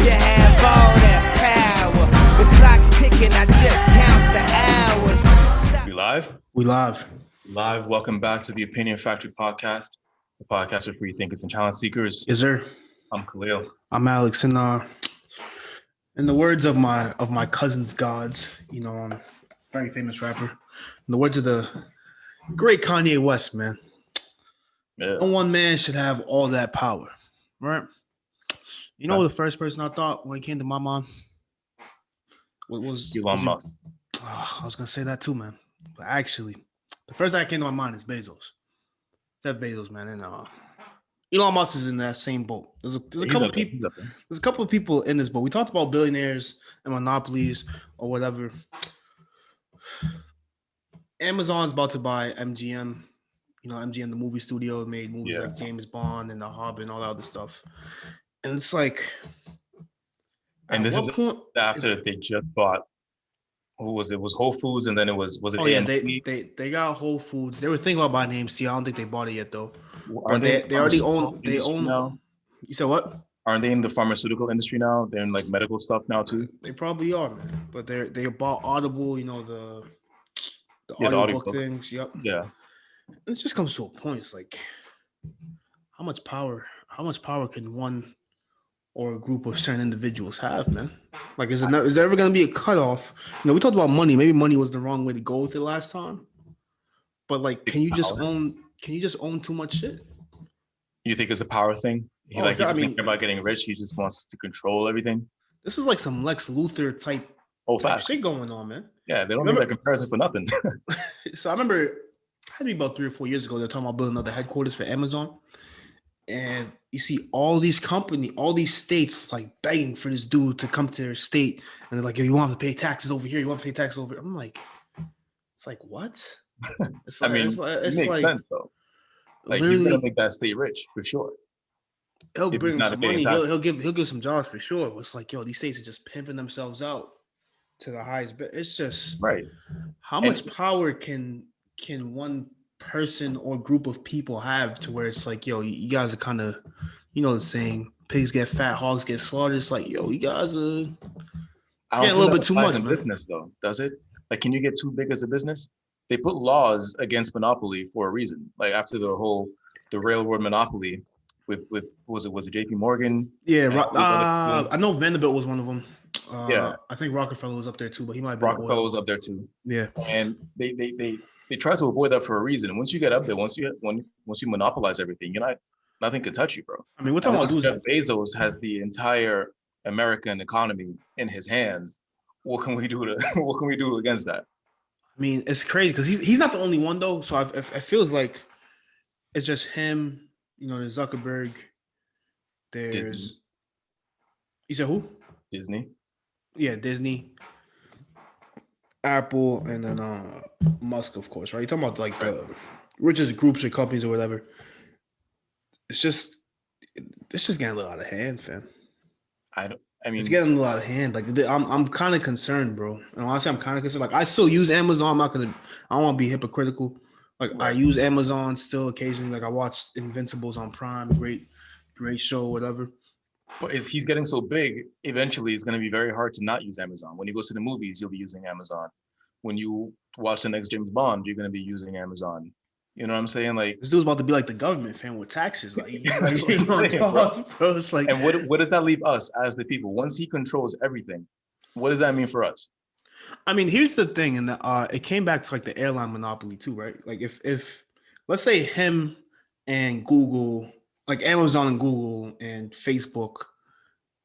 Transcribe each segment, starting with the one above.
you have all that power. The clock's ticking, I just count the hours. Stop. We live? We live. Live. Welcome back to the Opinion Factory podcast, the podcast for free thinkers and talent seekers. Yes, sir. I'm Khalil. I'm Alex, and in the words of my cousin's gods, very famous rapper. In the words of the great Kanye West, man. Yeah. No one man should have all that power, right? You know, the first person I thought when it came to my mind was Elon Musk. I was gonna say that too, man. But actually, the first thing that came to my mind is Bezos. Jeff Bezos, man, and Elon Musk is in that same boat. There's a couple people. There's a couple of people in this boat. We talked about billionaires and monopolies or whatever. Amazon's about to buy MGM. You know, MGM, the movie studio, made movies like James Bond and The Hobbit and all that other stuff. And it's like, and this is after they just bought. Who was it? It was Whole Foods, and then was it? Oh yeah, they got Whole Foods. They were thinking about buying AMC. I don't think they bought it yet though. But they already own. They own now. You said what? Aren't they in the pharmaceutical industry now? They're in like medical stuff now too. They probably are, man. But they bought Audible. You know the audiobook things. Yep. Yeah. It just comes to a point. It's like, how much power can one or a group of certain individuals have, man? Like, is there ever going to be a cutoff? You know, we talked about money. Maybe money was the wrong way to go with it last time. But like, can you just own too much shit? You think it's a power thing? He thinking about getting rich. He just wants to control everything. This is like some Lex Luthor type shit going on, man. Yeah, they don't make that comparison for nothing. So I remember, it had to be about 3 or 4 years ago, they're talking about building another headquarters for Amazon. And you see all these states like begging for this dude to come to their state. And they're like, yo, you want to pay taxes over here? You want to pay taxes over here? I'm like, it's like, what? It's like, it makes sense, though. Like, he's going to make that state rich, for sure. He'll bring him some money. He'll give some jobs, for sure. It's like, yo, these states are just pimping themselves out to the highest bit. It's just, right. How much power can one person or group of people have to where it's like, yo, you guys are kind of, you know the saying, pigs get fat, hogs get slaughtered. It's like, yo, you guys are getting a little bit too much, man. Business though, does it? Like, can you get too big as a business? They put laws against monopoly for a reason. Like after the railroad monopoly with was it JP Morgan? Yeah, I know Vanderbilt was one of them. I think Rockefeller was up there too, but he might be. Rockefeller was up there too. Yeah, and they try to avoid that for a reason. Once you get up there, once you monopolize everything, nothing can touch you, bro. I mean, we're talking about Jeff Bezos has the entire American economy in his hands. What can we do against that? I mean, it's crazy because he's not the only one though. So it feels like it's just him. You know, there's Zuckerberg. There's Disney. You said who? Disney. Yeah, Disney. Apple, and then Musk, of course, right? You're talking about like the richest groups or companies or whatever. It's just getting a little out of hand, fam. It's getting a little out of hand. Like I'm kind of concerned, bro. And honestly, I'm kind of concerned. Like I still use Amazon. I don't want to be hypocritical. Like I use Amazon still occasionally. Like I watch Invincibles on Prime. Great show, whatever. But he's getting so big, eventually it's going to be very hard to not use Amazon. When you go to the movies, you'll be using Amazon. When you watch the next James Bond, you're going to be using Amazon. You know what I'm saying? Like, this dude's about to be like the government, fan, with taxes. Like, bro. It's like, and what does that leave us as the people? Once he controls everything, what does that mean for us? I mean, here's the thing, and it came back to like the airline monopoly too, right? Like if let's say him and Google, like Amazon and Google and Facebook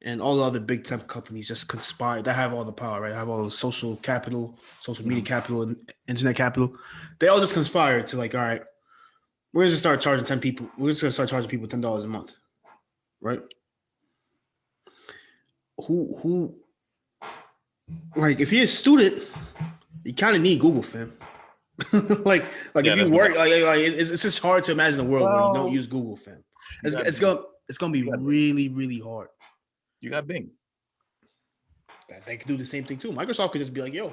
and all the other big tech companies just conspire. They have all the power, right? They have all the social capital, social media capital, and internet capital. They all just conspire to like, all right, we're just start charging 10 people. We're just gonna start charging people $10 a month, right? Who like if you're a student, you kind of need Google, fam. like if you work, it's just hard to imagine a world where you don't use Google, fam. It's gonna be really, really hard. You got Bing. They could do the same thing too. Microsoft could just be like, yo,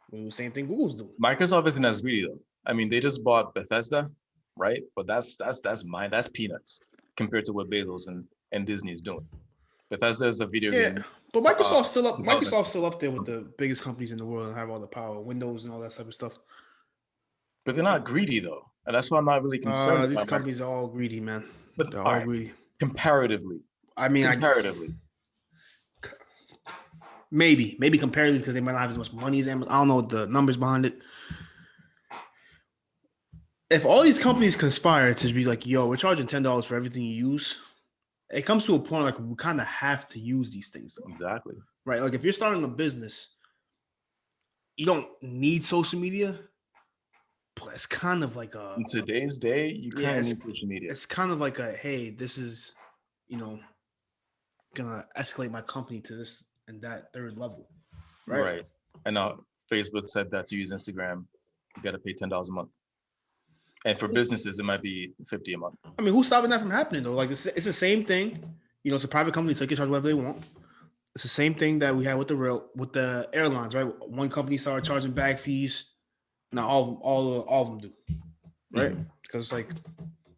we do the same thing Google's doing. Microsoft isn't as greedy though. I mean, they just bought Bethesda, right? But that's peanuts compared to what Bezos and Disney is doing. Bethesda is a video Yeah, game. but Development. Microsoft's still up there with the biggest companies in the world and have all the power, Windows and all that type of stuff. But they're not greedy though, and that's why I'm not really concerned These about companies are all greedy, man. But They're all all right, greedy. comparatively, I mean, maybe comparatively because they might not have as much money as Amazon. I don't know the numbers behind it. If all these companies conspire to be like, yo, we're charging $10 for everything you use, it comes to a point like we kind of have to use these things though. Exactly. Right? Like if you're starting a business, you don't need social media, but it's kind of like in today's day, you kind of need social media. It's kind of like hey, this is, gonna escalate my company to this and that third level. Right. And Facebook said that to use Instagram, you got to pay $10 a month. And for businesses, it might be $50 a month. I mean, who's stopping that from happening though? Like it's the same thing. It's a private company, so they can charge whatever they want. It's the same thing that we had with the airlines, right? One company started charging bag fees. Now all of them do, right? Because it's like,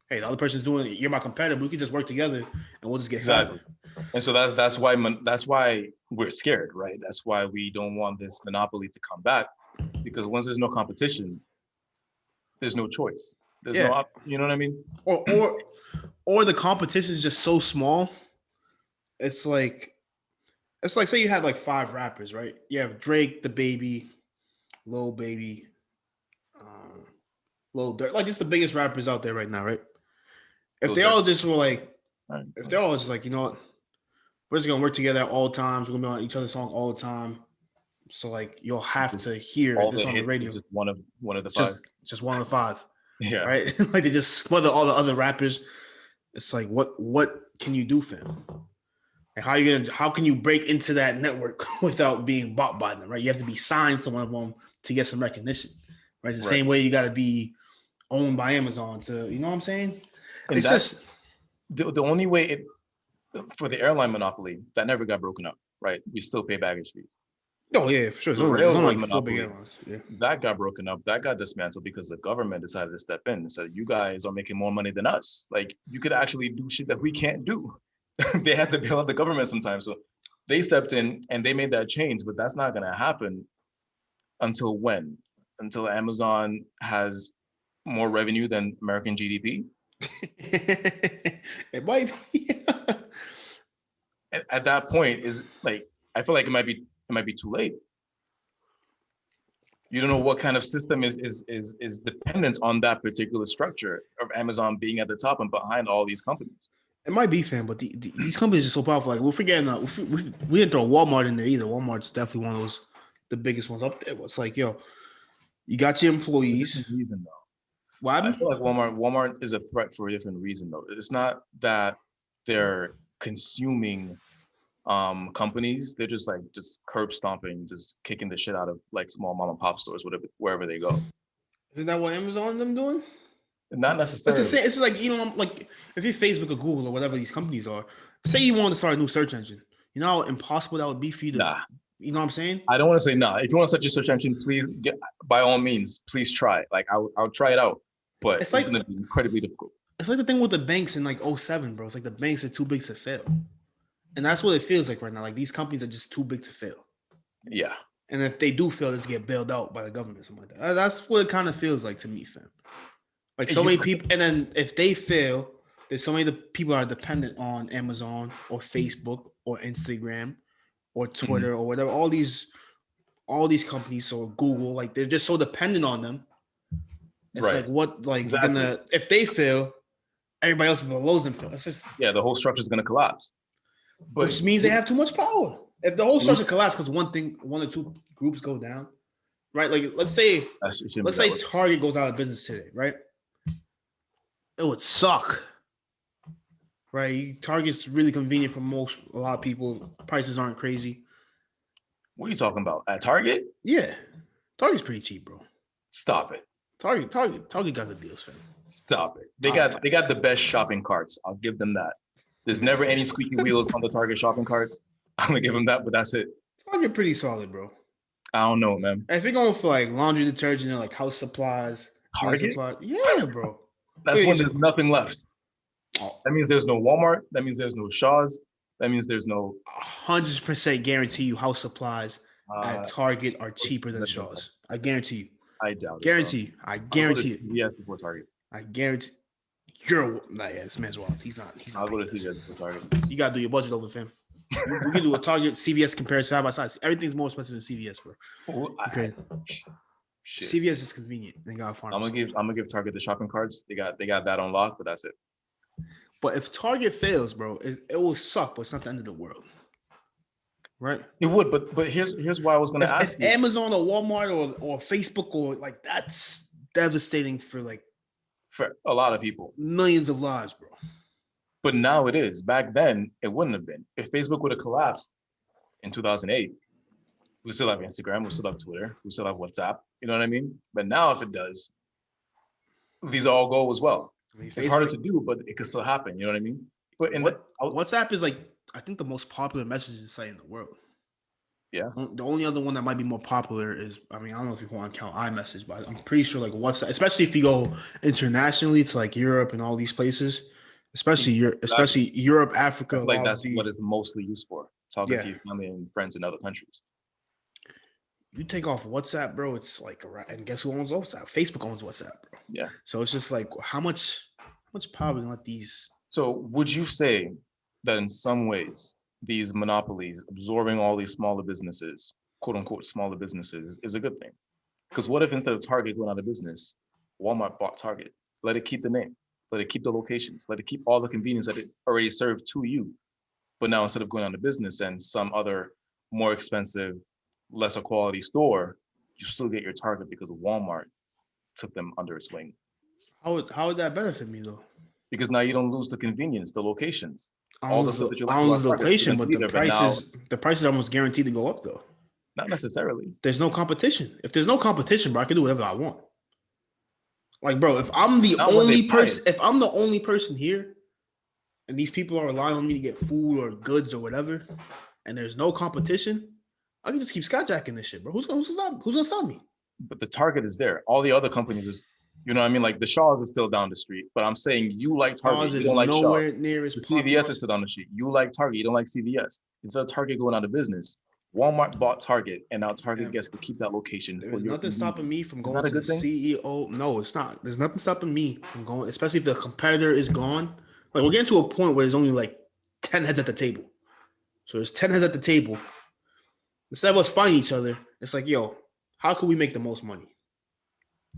hey, the other person's doing it. You're my competitor. We can just work together, and we'll just get fatter. And so that's why we're scared, right? That's why we don't want this monopoly to come back, because once there's no competition, there's no choice. There's no, you know what I mean? Or the competition is just so small. It's like say you had like 5 rappers, right? You have Drake, the Baby, Lil Baby, Lil Durk, like just the biggest rappers out there right now, right? If they all just were like, if they're all just like, you know what, we're just gonna work together at all times. We're gonna be on each other's song all the time. So like you'll have to hear this on the radio. Just one of the 5. Just one of the 5. Yeah. Right. Like they just smother all the other rappers. It's like what can you do, fam? Like how can you break into that network without being bought by them? Right. You have to be signed to one of them to get some recognition. Right. The same way you got to be owned by Amazon to, you know what I'm saying? And it's just the only way for the airline monopoly that never got broken up, right? We still pay baggage fees. Oh yeah, for sure. There's only like 4 big airlines. Yeah. That got broken up. That got dismantled because the government decided to step in and said, "You guys are making more money than us. Like you could actually do shit that we can't do." They had to bail out the government sometimes, so they stepped in and they made that change. But that's not going to happen until when? Until Amazon has more revenue than American GDP. It might be. At that point, is like I feel like it might be too late. You don't know what kind of system is dependent on that particular structure of Amazon being at the top and behind all these companies. It might be, fam, but these companies are so powerful. Like we're forgetting, we didn't throw Walmart in there either. Walmart's definitely one of those, the biggest ones up there. It's like, yo, you got your employees. Reason though. What happened? I feel like Walmart is a threat for a different reason though. It's not that they're consuming companies. They're just curb stomping, just kicking the shit out of like small mom and pop stores, wherever they go. Isn't that what Amazon them doing? Not necessarily. It's like, like if you're Facebook or Google or whatever these companies are, say you want to start a new search engine, you know how impossible that would be for you to, you know what I'm saying? I don't want to say nah. If you want to start your search engine, please by all means, please try. Like I'll try it out, but it's going to be incredibly difficult. It's like the thing with the banks in like 2007, bro. It's like the banks are too big to fail. And that's what it feels like right now. Like these companies are just too big to fail. Yeah. And if they do fail, they just get bailed out by the government, something like that. That's what it kind of feels like to me, fam. Like so many people, and then if they fail, there's so many people are dependent on Amazon or Facebook or Instagram or Twitter or whatever. All these companies or Google, like they're just so dependent on them. It's like what, like exactly. If they fail, everybody else below them fail. It's just the whole structure is gonna collapse. But which means they have too much power. If the whole structure collapses because one or two groups go down, right? Like let's say Target goes out of business today, right? It would suck, right? Target's really convenient for a lot of people. Prices aren't crazy. What are you talking about? At Target? Yeah, Target's pretty cheap, bro. Stop it. Target got the deals, fam. Stop it. They got the best shopping carts. I'll give them that. There's never any squeaky wheels on the Target shopping carts. I'm gonna give them that, but that's it. Target pretty solid, bro. I don't know, man. If you're going for like laundry detergent and like house supplies, yeah, bro. That's when there's nothing left. That means there's no Walmart. That means there's no Shaw's. That means there's no 100% guarantee you house supplies at uh Target are cheaper than Shaw's. I guarantee you. I doubt it, bro. Guarantee you. I I'll go to guarantee it. CVS before Target. I guarantee. You're nah, yeah, this man's wild. He's not. I'll go to paying this. CVS before Target. You gotta do your budget over, fam. We can do a Target CVS comparison side by side. Everything's more expensive than CVS, bro. Okay. Shit. CVS is convenient. They got farms. I'm gonna give Target the shopping carts. They got that on lock, but that's it. But if Target fails, bro, it will suck, but it's not the end of the world. Right? It would, but here's why I was gonna ask if you. Amazon or Walmart or Facebook or like that's devastating for a lot of people. Millions of lives, bro. But now it is. Back then, it wouldn't have been. If Facebook would have collapsed in 2008, we still have Instagram, we still have Twitter, we still have WhatsApp. You know what I mean? But now, if it does, these all go as well. I mean, it's harder to do, but it could still happen. You know what I mean? But WhatsApp is I think the most popular messaging site in the world. Yeah. The only other one that might be more popular is, I don't know if you want to count iMessage, but I'm pretty sure WhatsApp, especially if you go internationally to Europe and all these places, especially Europe, Africa. That's what it's mostly used for. Talking to your family and friends in other countries. You take off WhatsApp, bro, it's and guess who owns WhatsApp? Facebook owns WhatsApp, bro. Yeah. So it's just how much power we let these. So would you say that in some ways these monopolies absorbing all these smaller businesses, quote unquote smaller businesses, is a good thing? Because what if instead of Target going out of business, Walmart bought Target? Let it keep the name, let it keep the locations, let it keep all the convenience that it already served to you. But now instead of going out of business and some other more expensive, lesser quality store, you still get your Target because Walmart took them under its wing. How would that benefit me though? Because now you don't lose the convenience, the locations. I don't lose the location, but the price is almost guaranteed to go up though. Not necessarily. There's no competition. If there's no competition, bro, I can do whatever I want. Bro, if I'm the only person here, and these people are relying on me to get food or goods or whatever, and there's no competition, I can just keep skyjacking this shit, bro. Who's gonna stop me? But the Target is there. All the other companies is, you know what I mean? The Shaw's is still down the street, but I'm saying you like Target. You don't like nowhere near as CVS is still down the street. You like Target. You don't like CVS. Instead of Target going out of business, Walmart bought Target, and now Target gets to keep that location. There's nothing stopping me from going to the CEO. No, it's not. There's nothing stopping me from going, especially if the competitor is gone. We're getting to a point where there's only 10 heads at the table. So there's 10 heads at the table. Instead of us fighting each other, it's yo, how can we make the most money?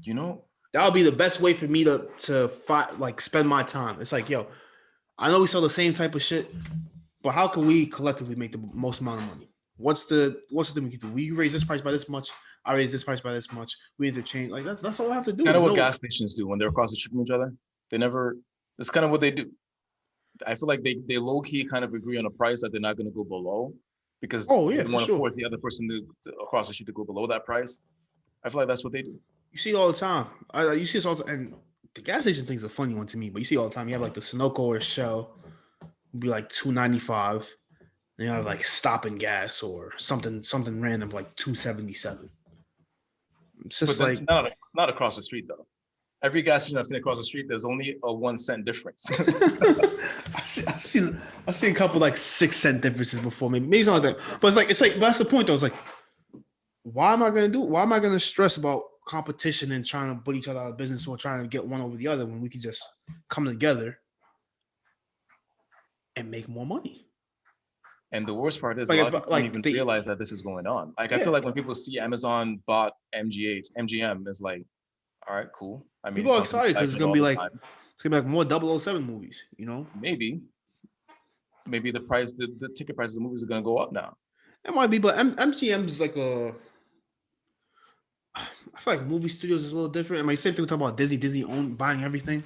You know, that would be the best way for me to fight, spend my time. It's yo, I know we sell the same type of shit, but how can we collectively make the most amount of money? What's the thing we can do? We raise this price by this much. I raise this price by this much. We interchange. That's all I have to do. Kind of what gas stations do when they're across the street from each other. That's kind of what they do. I feel like they low key kind of agree on a price that they're not going to go below because they want to force the other person to across the street to go below that price. I feel like that's what they do. You see it all the time. You see this all the time. And the gas station thing's a funny one to me, but you see it all the time. You have the Sunoco or Shell, would be $2.95. And you have Stop and Gas or something random $2.77. It's just not across the street though. Every gas station I've seen across the street, there's only a 1 cent difference. I've seen a couple 6 cent differences before, maybe something like that. But but that's the point though. It's why am I gonna stress about competition and trying to put each other out of business or trying to get one over the other when we can just come together and make more money? And the worst part is a lot of people don't even realize that this is going on. I feel like when people see Amazon bought MGM, it's all right, cool. People are excited because it's gonna be more 007 movies, you know? Maybe the price, the ticket prices of the movies are gonna go up now. It might be, but MGM is I feel like movie studios is a little different. Same thing we talk about Disney buying everything.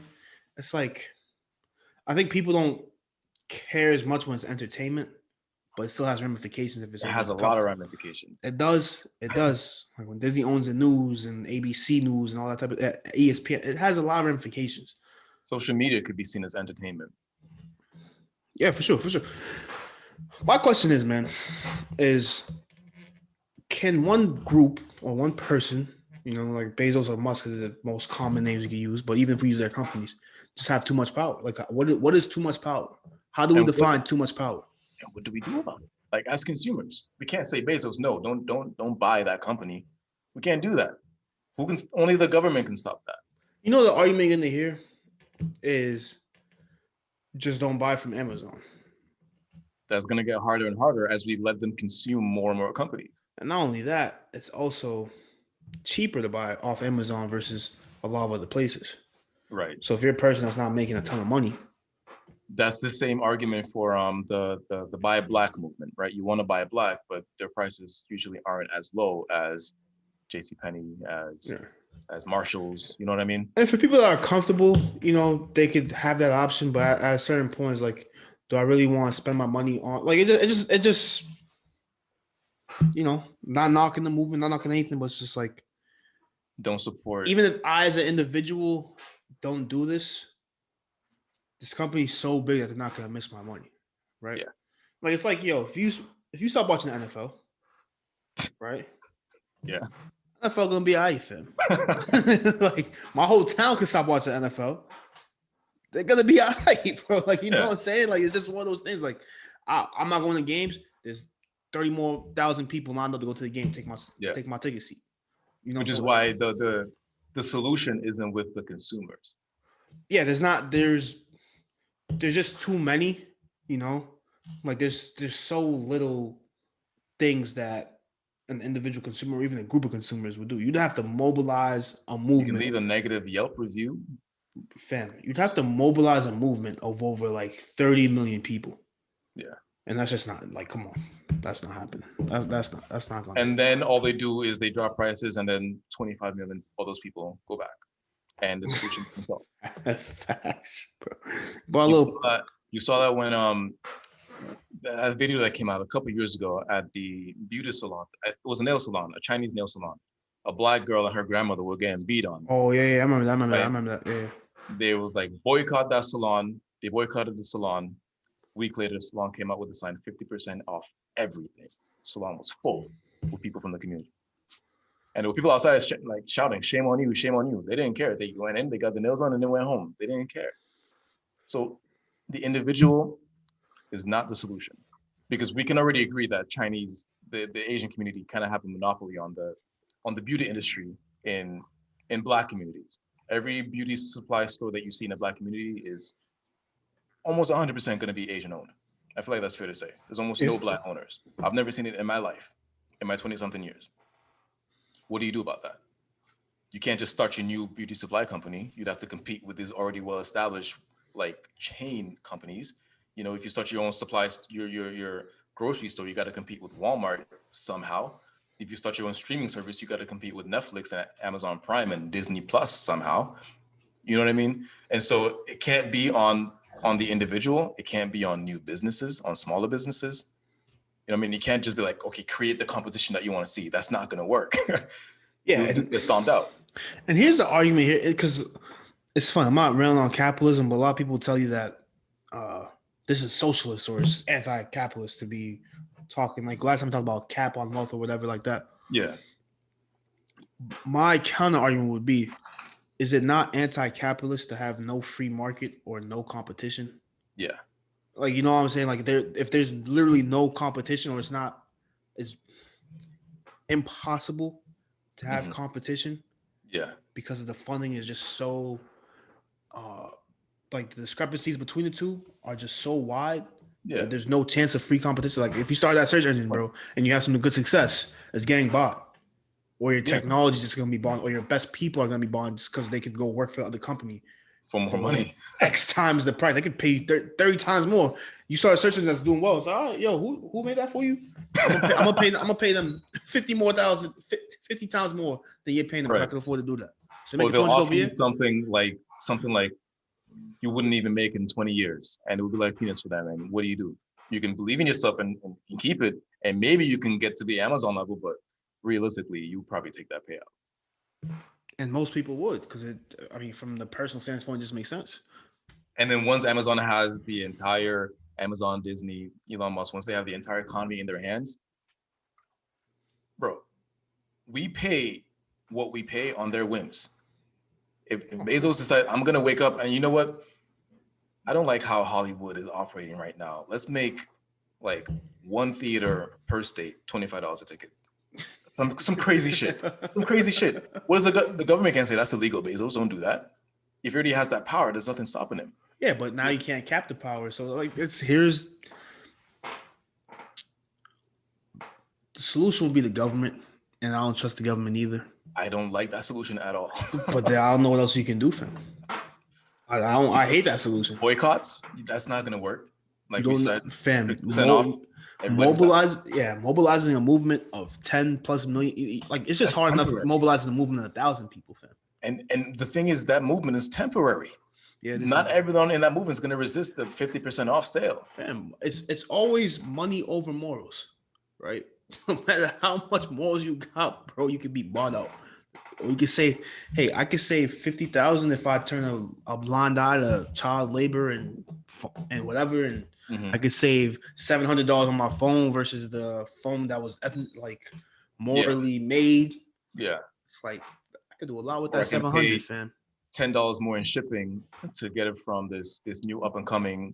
It's I think people don't care as much when it's entertainment, but it still has ramifications if it's. It has a lot of ramifications. It does. When Disney owns the news and ABC News and all that type of ESPN, it has a lot of ramifications. Social media could be seen as entertainment. Yeah, for sure. My question is, man, can one group or one person, Bezos or Musk is the most common names you can use, but even if we use their companies, just have too much power? What is too much power? How do we define too much power? And what do we do about it? Like as consumers, we can't say Bezos, no, don't buy that company. We can't do that. Who can? Only the government can stop that. You know, the argument in here is just don't buy from Amazon. That's gonna get harder and harder as we let them consume more and more companies. And not only that, it's also cheaper to buy off Amazon versus a lot of other places. Right. So if you're a person that's not making a ton of money, that's the same argument for the buy black movement, right? You want to buy black, but their prices usually aren't as low as JCPenney, as Marshalls. You know what I mean? And for people that are comfortable, you know, they could have that option. But at a certain point, it's like, do I really want to spend my money on? Like it just, you know, not knocking the movement, not knocking anything, but it's just like, don't support. Even if I, as an individual, don't do this, this company's so big that they're not gonna miss my money, right? Yeah. Like it's like, yo, if you stop watching the NFL, right? Yeah. NFL gonna be alright, fam. Like my whole town can stop watching the NFL. They're gonna be alright, bro. Like you know what I'm saying? Like it's just one of those things. Like I'm not going to games. There's 30 more thousand people lined up to go to the game. Take my ticket seat. You know, which is why the solution isn't with the consumers. Yeah, there's just too many, you know, like there's so little things that an individual consumer or even a group of consumers would do. You'd have to mobilize a movement. You can leave a negative Yelp review. Fam, you'd have to mobilize a movement of over like 30 million people. Yeah. And that's just not like, come on, that's not happening. That's not going. And then all they do is they drop prices, and then 25 million of those people go back, and the solution comes up. Facts, bro. You saw that when a video that came out a couple of years ago at the beauty salon. It was a nail salon, a Chinese nail salon. A black girl and her grandmother were getting beat on. Oh yeah, I remember that. Yeah. They was like boycott that salon. They boycotted the salon. Week later, the salon came out with a sign 50% off everything. The salon was full with people from the community. And there were people outside like shouting, shame on you, shame on you. They didn't care. They went in, they got the nails on, and they went home. They didn't care. So the individual is not the solution, because we can already agree that the Asian community kind of have a monopoly on the beauty industry in Black communities. Every beauty supply store that you see in a Black community is almost 100% going to be Asian owned. I feel like that's fair to say. There's almost no Black owners. I've never seen it in my life, in my 20-something years. What do you do about that? You can't just start your new beauty supply company. You'd have to compete with these already well-established like chain companies. You know, if you start your own supplies, your grocery store, you got to compete with Walmart somehow. If you start your own streaming service, you got to compete with Netflix and Amazon Prime and Disney Plus somehow. You know what I mean? And so it can't be on the individual. It can't be on new businesses, on smaller businesses. You know what I mean? You can't just be like, okay, create the competition that you want to see. That's not going to work. Yeah. You'll just get stomped out. And here's the argument here, because it's fun. I'm not railing on capitalism, but a lot of people tell you that this is socialist or it's anti-capitalist to be talking. Like last time I talked about cap on wealth or whatever like that. Yeah. My counter argument would be, is it not anti-capitalist to have no free market or no competition? Yeah. Like, you know what I'm saying? Like if there's literally no competition, or it's impossible to have competition. Yeah. Because of the funding is just so like the discrepancies between the two are just so wide. Yeah. That there's no chance of free competition. Like if you start that search engine, bro, and you have some good success, it's getting bought. Or your technology is just going to be bought, or your best people are going to be bought just because they could go work for the other company for more money. X times the price. They could pay 30 times more. You start searching that's doing well. It's all right, yo, who made that for you? I'm gonna pay them 50 times more than you're paying them. Right. I can afford to do that. So make they'll offer you something like you wouldn't even make in 20 years, and it would be like peanuts for them. And what do? You can believe in yourself and keep it, and maybe you can get to the Amazon level, but realistically, you probably take that payout. And most people would, because from the personal standpoint, it just makes sense. And then once Amazon has the entire Amazon, Disney, Elon Musk, once they have the entire economy in their hands, bro, we pay what we pay on their whims. If Bezos decides, I'm gonna wake up and you know what? I don't like how Hollywood is operating right now. Let's make like one theater per state, $25 a ticket. Some crazy shit. Some crazy shit. What is the government can't say that's illegal, Bezos? Don't do that. If he already has that power, there's nothing stopping him. Yeah, but now you can't cap the power. So like here's the solution would be the government, and I don't trust the government either. I don't like that solution at all. But then I don't know what else you can do, fam. I hate that solution. Boycotts, that's not gonna work. Like we said, fam, mobilizing a movement of 10 plus million. Like it's just hard enough mobilizing a movement of 1,000 people, fam. And the thing is that movement is temporary. Yeah, not everyone in that movement is gonna resist the 50% off sale. Fam, it's always money over morals, right? No matter how much morals you got, bro, you could be bought out. Or you could say, hey, I could save 50,000 if I turn a blind eye to child labor and whatever, and I could save $700 on my phone versus the phone that was like morally made. Yeah, it's like I could do a lot with that 700, fam. $10 more in shipping to get it from this new up and coming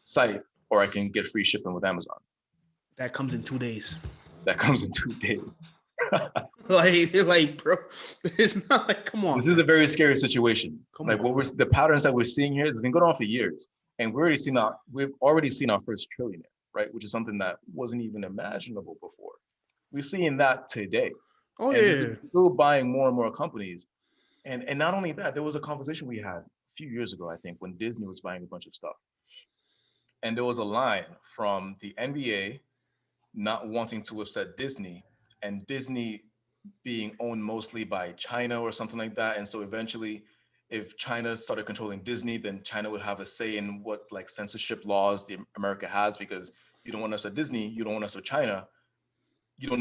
site, or I can get free shipping with Amazon. That comes in 2 days. like, bro, it's not like, come on. This is a very scary situation. The patterns that we're seeing here, it's been going on for years, and we've already seen our first trillionaire, right? Which is something that wasn't even imaginable before. We're seeing that today. Oh, and yeah. Still buying more and more companies, and not only that, there was a conversation we had a few years ago, I think, when Disney was buying a bunch of stuff, and there was a line from the NBA not wanting to upset Disney, and Disney being owned mostly by China or something like that. And so eventually, if China started controlling Disney, then China would have a say in what like censorship laws America has, because you don't want us at Disney, you don't want us with China. You're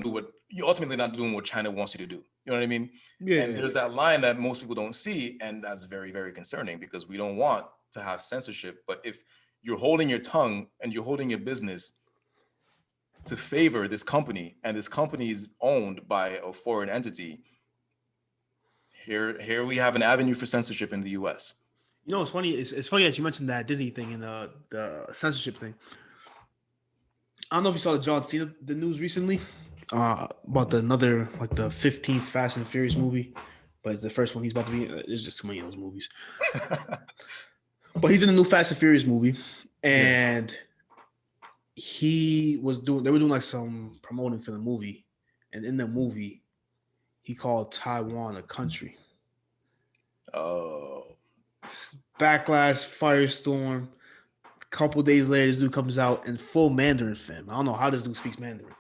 ultimately not doing what China wants you to do. You know what I mean? Yeah. And there's that line that most people don't see, and that's very, very concerning, because we don't want to have censorship. But if you're holding your tongue and you're holding your business to favor this company, and this company is owned by a foreign entity, here we have an avenue for censorship in the US. It's funny. It's funny that you mentioned that Disney thing and the censorship thing. I don't know if you saw John Cena the news recently about the 15th Fast and Furious movie, but it's the first one he's about to be in. There's just too many of those movies. But he's in the new Fast and Furious movie, and they were doing like some promoting for the movie, and in the movie he called Taiwan a country. Oh, backlash, firestorm. A couple days later, this dude comes out in full Mandarin, fam. I don't know how this dude speaks Mandarin.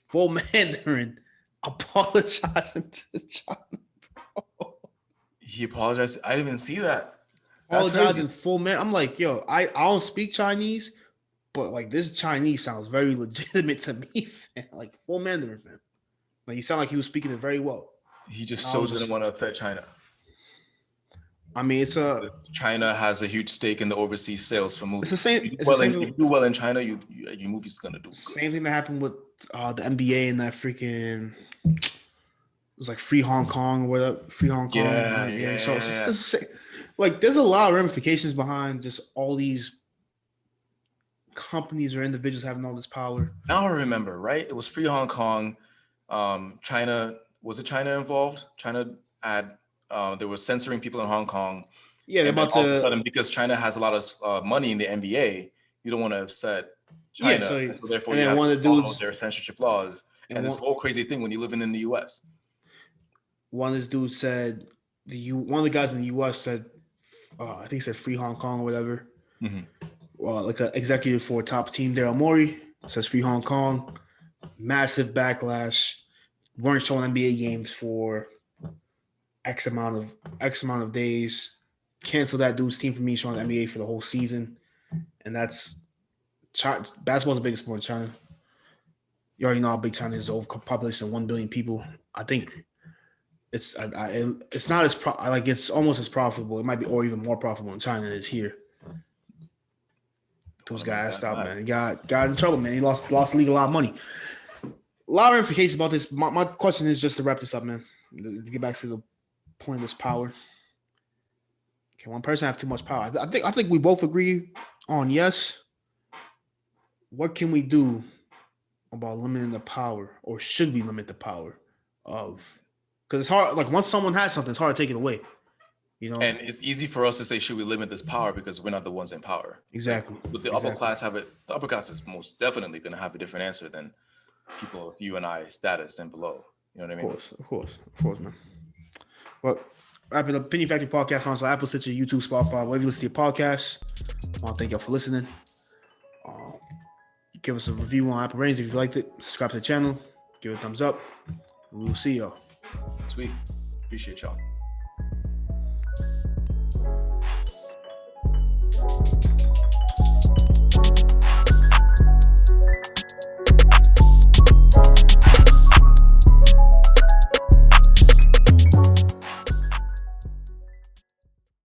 Full Mandarin, apologizing to China, bro. He apologized. I didn't even see that. Apologizing full man. I'm like, yo, I don't speak Chinese, but like this Chinese sounds very legitimate to me, fam. Like full Mandarin, fam. Like he sounded like he was speaking it very well. He just didn't want to upset China. I mean, China has a huge stake in the overseas sales for movies. It's the same. If you do well in China, your movie's gonna do good. Same thing that happened with the NBA and that freaking. It was like Free Hong Kong or whatever. Free Hong Kong. Yeah. So it's like there's a lot of ramifications behind just all these companies or individuals having all this power. Now I remember, right? It was Free Hong Kong. China, was it China involved? China had they were censoring people in Hong Kong. Yeah, they're about all of a sudden, because China has a lot of money in the NBA, you don't want to upset China. Yeah, so therefore, you have to follow their censorship laws. And this whole crazy thing when you're living in the US. One of this dude said, one of the guys in the US said, I think he said Free Hong Kong or whatever. Mm-hmm. Like an executive for top team, Daryl Morey, says Free Hong Kong. Massive backlash. Weren't showing NBA games for X amount of days. Cancel that dude's team from me showing the NBA for the whole season. And that's basketball's the biggest sport in China. You already know how big China is, over population of 1 billion people. I think it's not as it's almost as profitable. It might be or even more profitable in China than it is here. Those guys stopped, man. He got in trouble, man. He lost the league a lot of money. A lot of ramifications about this. My question is just to wrap this up, man. To get back to the point of this power. Can one person have too much power? I think we both agree on yes. what can we do about limiting the power, or should we limit the power of? Because it's hard. Like once someone has something, it's hard to take it away. You know, and it's easy for us to say, should we limit this power because we're not the ones in power? exactly. But the upper class have it. The upper class is most definitely going to have a different answer than people of you and I status and below. You know what I mean? Of course, man. Well, wrap it up. Opinion Factory Podcast on Apple, Stitcher, YouTube, Spotify, wherever you listen to your podcasts. I want to thank y'all for listening. Give us a review on Apple Ratings if you liked it. Subscribe to the channel. Give it a thumbs up. And we will see y'all. Sweet. Appreciate y'all.